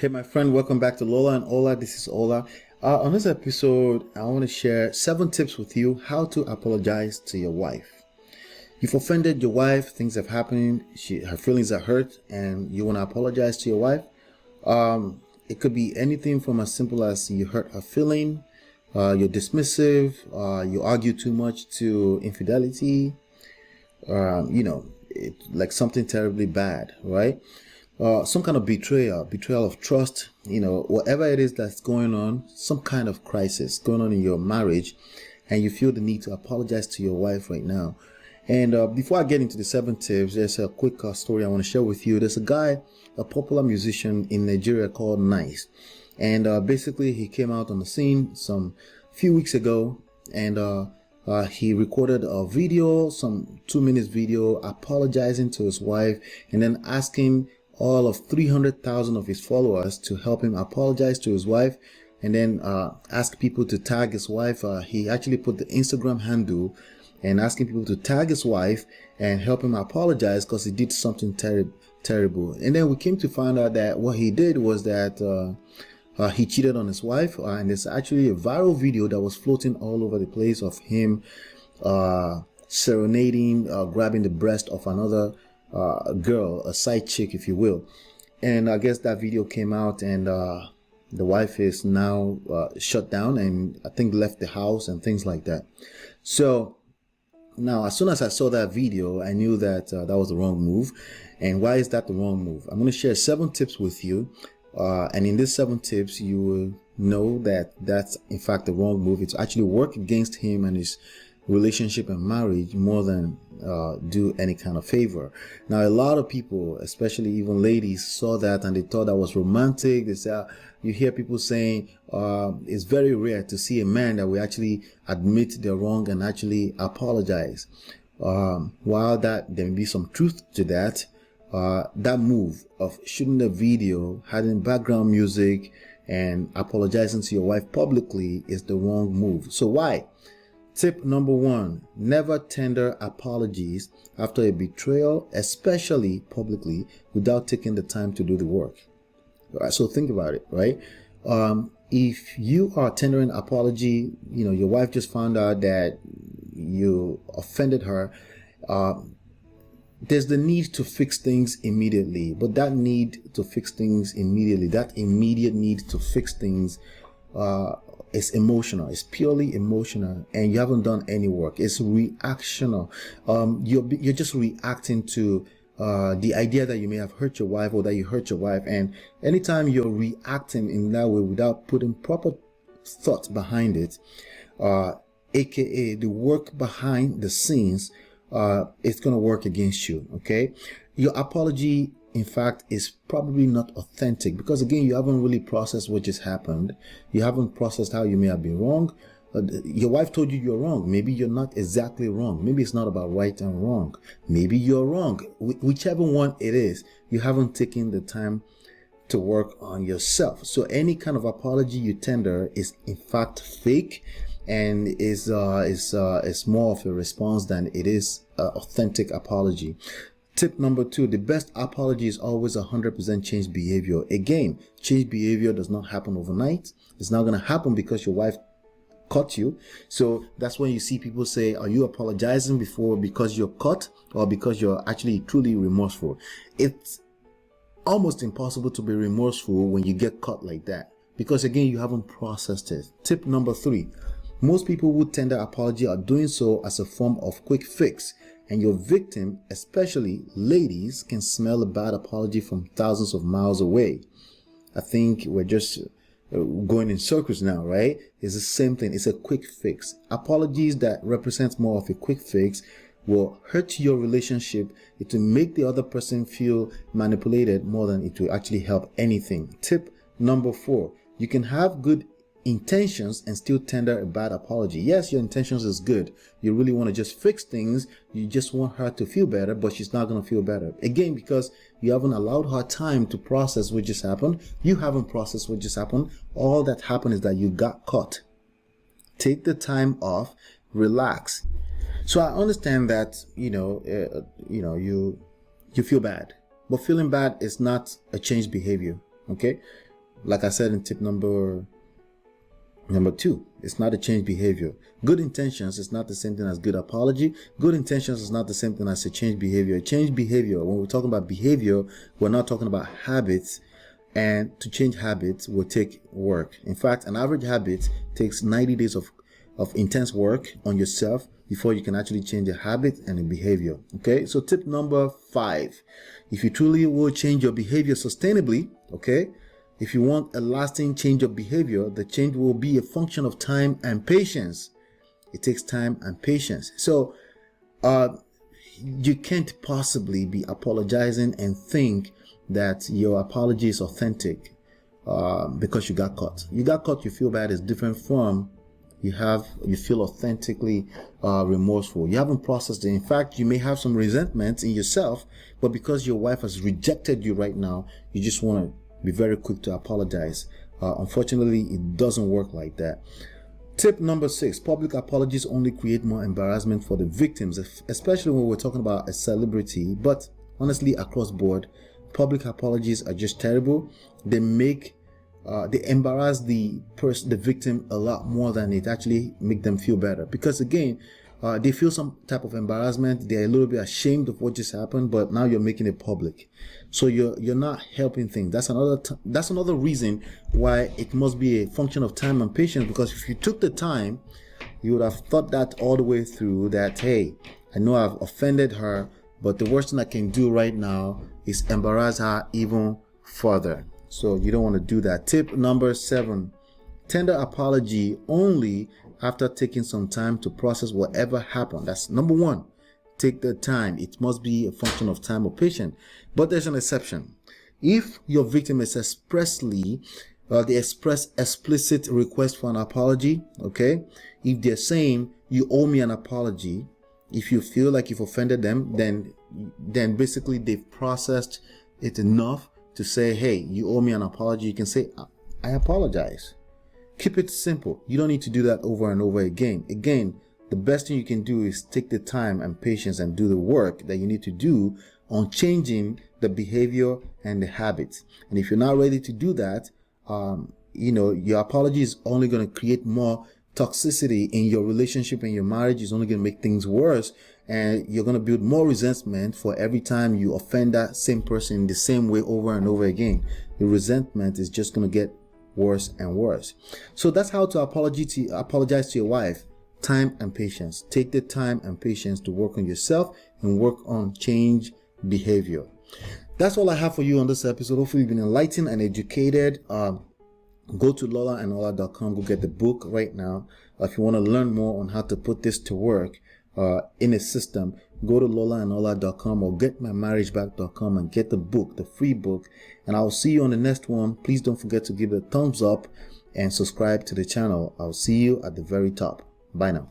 Hey, my friend, welcome back to Lola and Ola. This is Ola. On this episode, I want to share 7 tips with you how to apologize to your wife. You've offended your wife, things have happened, her feelings are hurt, and you want to apologize to your wife. It could be anything from as simple as you hurt her feeling, you're dismissive, you argue too much, to infidelity, like something terribly bad, right? Some kind of betrayal of trust, whatever it is that's going on, some kind of crisis going on in your marriage, and you feel the need to apologize to your wife right now. And before I get into the 7 tips, there's a quick story I want to share with you. There's a guy, a popular musician in Nigeria called Nice. And basically he came out on the scene some few weeks ago, and he recorded a video, some 2 minutes video, apologizing to his wife, and then asking all of 300,000 of his followers to help him apologize to his wife, and then ask people to tag his wife. He actually put the Instagram handle and asking people to tag his wife and help him apologize because he did something terrible. And then we came to find out that what he did was that he cheated on his wife, and there's actually a viral video that was floating all over the place of him serenading, grabbing the breast of another girl, a side chick, if you will. And I guess that video came out, and the wife is now shut down, and I think left the house and things like that. So now, as soon as I saw that video, I knew that that was the wrong move. And why is that the wrong move? I'm going to share 7 tips with you, and in these 7 tips you will know that that's in fact the wrong move. It's actually work against him and his relationship and marriage more than do any kind of favor. Now, a lot of people, especially even ladies, saw that and they thought that was romantic. They say, you hear people saying it's very rare to see a man that will actually admit they're wrong and actually apologize. While there may be some truth to that, that move of shooting the video, having background music, and apologizing to your wife publicly is the wrong move. So why? Tip number 1, never tender apologies after a betrayal, especially publicly, without taking the time to do the work. All right, so think about it, right? If you are tendering apology, your wife just found out that you offended her, there's the need to fix things immediately. But that need to fix things immediately, that immediate need to fix things, it's emotional. It's purely emotional, and you haven't done any work. It's reactional. You're just reacting to the idea that you may have hurt your wife or that you hurt your wife. And anytime you're reacting in that way without putting proper thought behind it, aka the work behind the scenes, it's gonna work against you. Okay, your apology, in fact, is probably not authentic because, again, you haven't really processed what just happened. You haven't processed how you may have been wrong. Your wife told you you're wrong. Maybe you're not exactly wrong. Maybe it's not about right and wrong. Maybe you're wrong. Whichever one it is, you haven't taken the time to work on yourself. So any kind of apology you tender is in fact fake, and is more of a response than it is authentic apology. Tip number 2, the best apology is always 100% change behavior. Again, change behavior does not happen overnight. It's not going to happen because your wife caught you. So that's when you see people say, are you apologizing because you're caught or because you're actually truly remorseful? It's almost impossible to be remorseful when you get caught like that because, again, you haven't processed it. Tip number 3, most people who tender apology are doing so as a form of quick fix. And your victim, especially ladies, can smell a bad apology from thousands of miles away. I think we're just going in circles now, right? It's the same thing. It's a quick fix. Apologies that represent more of a quick fix will hurt your relationship. It will make the other person feel manipulated more than it will actually help anything. Tip number 4, you can have good intentions and still tender a bad apology. Yes, your intentions is good. You really want to just fix things. You just want her to feel better, but she's not going to feel better. Again, because you haven't allowed her time to process what just happened. You haven't processed what just happened. All that happened is that you got caught. Take the time off, relax. So I understand that, you feel bad, but feeling bad is not a changed behavior. Okay. like I said in tip number 2, it's not a change behavior. Good intentions is not the same thing as good apology. Good intentions is not the same thing as a change behavior. Change behavior, when we're talking about behavior, we're not talking about habits. And to change habits will take work. In fact, an average habit takes 90 days of intense work on yourself before you can actually change a habit and a behavior. Okay, so tip number 5, if you truly will change your behavior sustainably, okay, if you want a lasting change of behavior, the change will be a function of time and patience. It takes time and patience. So you can't possibly be apologizing and think that your apology is authentic because you got caught. You got caught, you feel bad, is different from you feel authentically remorseful. You haven't processed it. In fact, you may have some resentment in yourself, but because your wife has rejected you right now, you just want to be very quick to apologize. Unfortunately, it doesn't work like that. Tip number 6, public apologies only create more embarrassment for the victims, especially when we're talking about a celebrity, but honestly, across board, public apologies are just terrible. They embarrass the victim a lot more than it actually make them feel better, because again, they feel some type of embarrassment. They're a little bit ashamed of what just happened, but now you're making it public, so you're not helping things. That's another reason why it must be a function of time and patience, because if you took the time, you would have thought that all the way through, that hey, I know I've offended her, but the worst thing I can do right now is embarrass her even further. So you don't want to do that. Tip number 7, tender apology only after taking some time to process whatever happened. That's number 1. Take the time. It must be a function of time or patience. But there's an exception. If your victim is they express explicit request for an apology, okay? If they're saying, you owe me an apology, if you feel like you've offended them, then basically they've processed it enough to say, hey, you owe me an apology. You can say, I apologize. Keep it simple. You don't need to do that over and over again. Again, the best thing you can do is take the time and patience and do the work that you need to do on changing the behavior and the habits. And if you're not ready to do that, your apology is only going to create more toxicity in your relationship and your marriage. Is only going to make things worse, and you're going to build more resentment for every time you offend that same person in the same way over and over again. The resentment is just going to get worse and worse. So that's how to apologize to your wife. Time and patience. Take the time and patience to work on yourself and work on change behavior. That's all I have for you on this episode. Hopefully you've been enlightened and educated. Go to lolaola.com. Go get the book right now. If you want to learn more on how to put this to work in a system, go to lolaola.com or getmymarriageback.com and get the book, the free book. And I'll see you on the next one. Please don't forget to give it a thumbs up and subscribe to the channel. I'll see you at the very top. Bye now.